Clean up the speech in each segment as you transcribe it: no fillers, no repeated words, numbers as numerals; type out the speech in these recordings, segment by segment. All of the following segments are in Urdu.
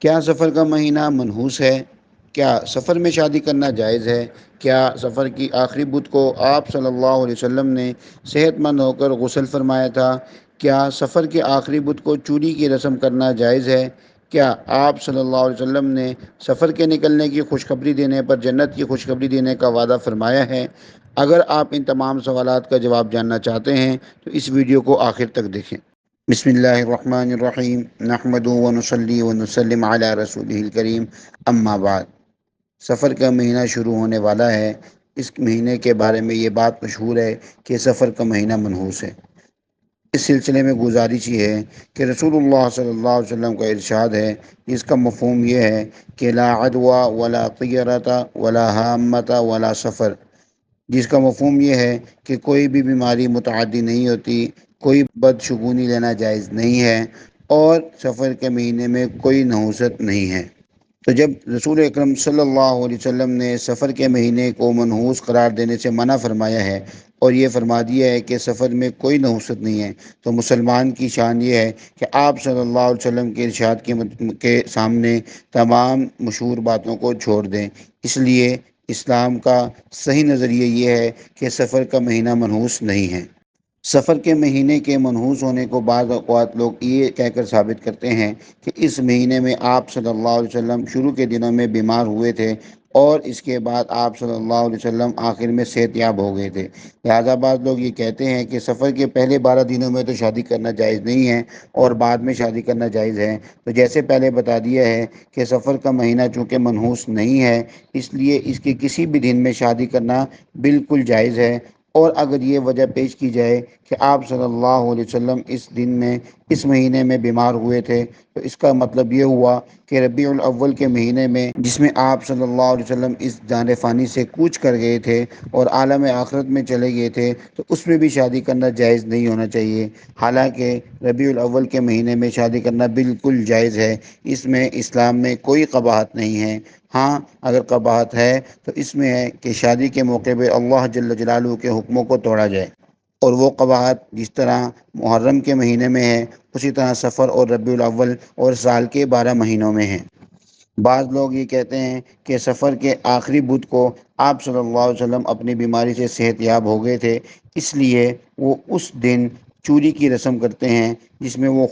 کیا سفر کا مہینہ منحوس ہے؟ کیا سفر میں شادی کرنا جائز ہے؟ کیا سفر کی آخری بدھ کو آپ صلی اللہ علیہ وسلم نے صحت مند ہو کر غسل فرمایا تھا؟ کیا سفر کے آخری بدھ کو چوری کی رسم کرنا جائز ہے؟ کیا آپ صلی اللہ علیہ وسلم نے سفر کے نکلنے کی خوشخبری دینے پر جنت کی خوشخبری دینے کا وعدہ فرمایا ہے؟ اگر آپ ان تمام سوالات کا جواب جاننا چاہتے ہیں تو اس ویڈیو کو آخر تک دیکھیں۔ بسم اللہ الرحمن الرحیم، نحمد و نصلی و نسلم علی رسولہ الکریم، اما بعد۔ سفر کا مہینہ شروع ہونے والا ہے۔ اس مہینے کے بارے میں یہ بات مشہور ہے کہ سفر کا مہینہ منحوس ہے۔ اس سلسلے میں گزارش یہ ہے کہ رسول اللہ صلی اللہ علیہ وسلم کا ارشاد ہے، جس کا مفہوم یہ ہے کہ لا عدوى ولا طیرۃ ولا حامۃ ولا سفر، جس کا مفہوم یہ ہے کہ کوئی بھی بیماری متعدی نہیں ہوتی، کوئی بدشگونی لینا جائز نہیں ہے، اور سفر کے مہینے میں کوئی نحوست نہیں ہے۔ تو جب رسول اکرم صلی اللہ علیہ وسلم نے سفر کے مہینے کو منحوس قرار دینے سے منع فرمایا ہے اور یہ فرما دیا ہے کہ سفر میں کوئی نحوست نہیں ہے، تو مسلمان کی شان یہ ہے کہ آپ صلی اللہ علیہ وسلم کے ارشاد کے سامنے تمام مشہور باتوں کو چھوڑ دیں۔ اس لیے اسلام کا صحیح نظریہ یہ ہے کہ سفر کا مہینہ منحوس نہیں ہے۔ سفر کے مہینے کے منحوس ہونے کو بعض اوقات لوگ یہ کہہ کر ثابت کرتے ہیں کہ اس مہینے میں آپ صلی اللہ علیہ وسلم شروع کے دنوں میں بیمار ہوئے تھے اور اس کے بعد آپ صلی اللہ علیہ وسلم آخر میں صحت یاب ہو گئے تھے۔ لہذا بعض لوگ یہ کہتے ہیں کہ سفر کے پہلے 12 دنوں میں تو شادی کرنا جائز نہیں ہے اور بعد میں شادی کرنا جائز ہے۔ تو جیسے پہلے بتا دیا ہے کہ سفر کا مہینہ چونکہ منحوس نہیں ہے، اس لیے اس کے کسی بھی دن میں شادی کرنا بالکل جائز ہے۔ اور اگر یہ وجہ پیش کی جائے کہ آپ صلی اللہ علیہ وسلم اس دن میں اس مہینے میں بیمار ہوئے تھے، تو اس کا مطلب یہ ہوا کہ ربیع الاول کے مہینے میں، جس میں آپ صلی اللہ علیہ وسلم اس جان فانی سے کوچ کر گئے تھے اور عالم آخرت میں چلے گئے تھے، تو اس میں بھی شادی کرنا جائز نہیں ہونا چاہیے۔ حالانکہ ربیع الاول کے مہینے میں شادی کرنا بالکل جائز ہے، اس میں اسلام میں کوئی قباحت نہیں ہے۔ ہاں، اگر قباحت ہے تو اس میں ہے کہ شادی کے موقع پہ اللہ جل جلالہ کے حکموں کو توڑا جائے، اور وہ قباحت جس طرح محرم کے مہینے میں ہے، اسی طرح سفر اور ربیع الاول اور سال کے 12 مہینوں میں ہے۔ بعض لوگ یہ کہتے ہیں کہ سفر کے آخری بدھ کو آپ صلی اللہ علیہ وسلم اپنی بیماری سے صحت یاب ہو گئے تھے، اس لیے وہ اس دن چوری کی رسم کرتے ہیں، جس میں وہ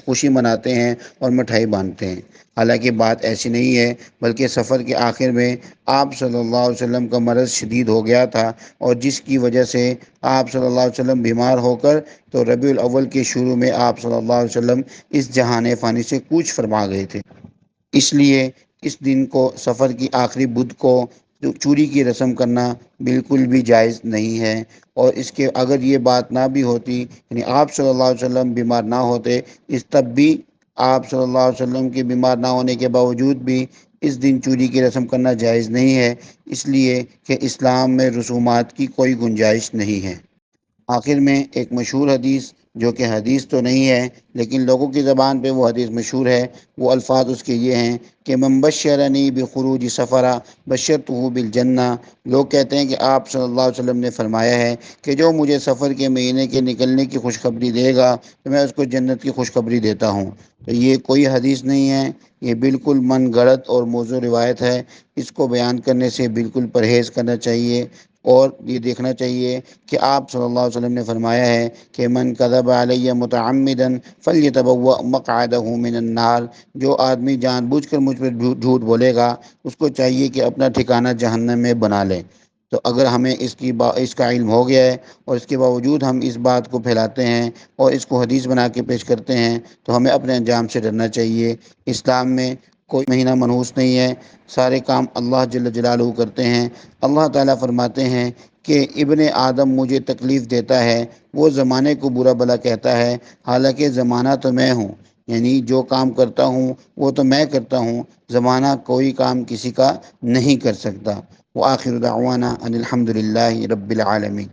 خوشی مناتے ہیں اور مٹھائی باندھتے ہیں۔ حالانکہ بات ایسی نہیں ہے، بلکہ سفر کے آخر میں آپ صلی اللہ علیہ وسلم کا مرض شدید ہو گیا تھا، اور جس کی وجہ سے آپ صلی اللہ علیہ وسلم بیمار ہو کر تو ربیع الاول کے شروع میں آپ صلی اللہ علیہ وسلم اس جہان فانی سے کوچ فرما گئے تھے۔ اس لیے اس دن کو، سفر کی آخری بدھ کو، چوری کی رسم کرنا بالکل بھی جائز نہیں ہے۔ اور اس کے اگر یہ بات نہ بھی ہوتی، یعنی آپ صلی اللہ علیہ وسلم بیمار نہ ہوتے، تب بھی آپ صلی اللہ علیہ وسلم کے بیمار نہ ہونے کے باوجود بھی اس دن چوری کی رسم کرنا جائز نہیں ہے، اس لیے کہ اسلام میں رسومات کی کوئی گنجائش نہیں ہے۔ آخر میں ایک مشہور حدیث، جو کہ حدیث تو نہیں ہے لیکن لوگوں کی زبان پہ وہ حدیث مشہور ہے، وہ الفاظ اس کے یہ ہیں کہ من بشرنی بخروج سفرہ بشرتہ بالجنہ۔ لوگ کہتے ہیں کہ آپ صلی اللہ علیہ وسلم نے فرمایا ہے کہ جو مجھے سفر کے مہینے کے نکلنے کی خوشخبری دے گا تو میں اس کو جنت کی خوشخبری دیتا ہوں۔ تو یہ کوئی حدیث نہیں ہے، یہ بالکل من گھڑت اور موضوع روایت ہے۔ اس کو بیان کرنے سے بالکل پرہیز کرنا چاہیے، اور یہ دیکھنا چاہیے کہ آپ صلی اللہ علیہ وسلم نے فرمایا ہے کہ من کذب علی متعمدا فلیتبوأ مقعدہ من النار۔ جو آدمی جان بوجھ کر مجھ پر جھوٹ بولے گا، اس کو چاہیے کہ اپنا ٹھکانہ جہنم میں بنا لے۔ تو اگر ہمیں اس کا علم ہو گیا ہے اور اس کے باوجود ہم اس بات کو پھیلاتے ہیں اور اس کو حدیث بنا کے پیش کرتے ہیں، تو ہمیں اپنے انجام سے ڈرنا چاہیے۔ اسلام میں کوئی مہینہ منحوس نہیں ہے، سارے کام اللہ جل جلالہ کرتے ہیں۔ اللہ تعالیٰ فرماتے ہیں کہ ابن آدم مجھے تکلیف دیتا ہے، وہ زمانے کو برا بھلا کہتا ہے، حالانکہ زمانہ تو میں ہوں، یعنی جو کام کرتا ہوں وہ تو میں کرتا ہوں، زمانہ کوئی کام کسی کا نہیں کر سکتا۔ وآخر دعوانا ان الحمد للہ رب العالمین۔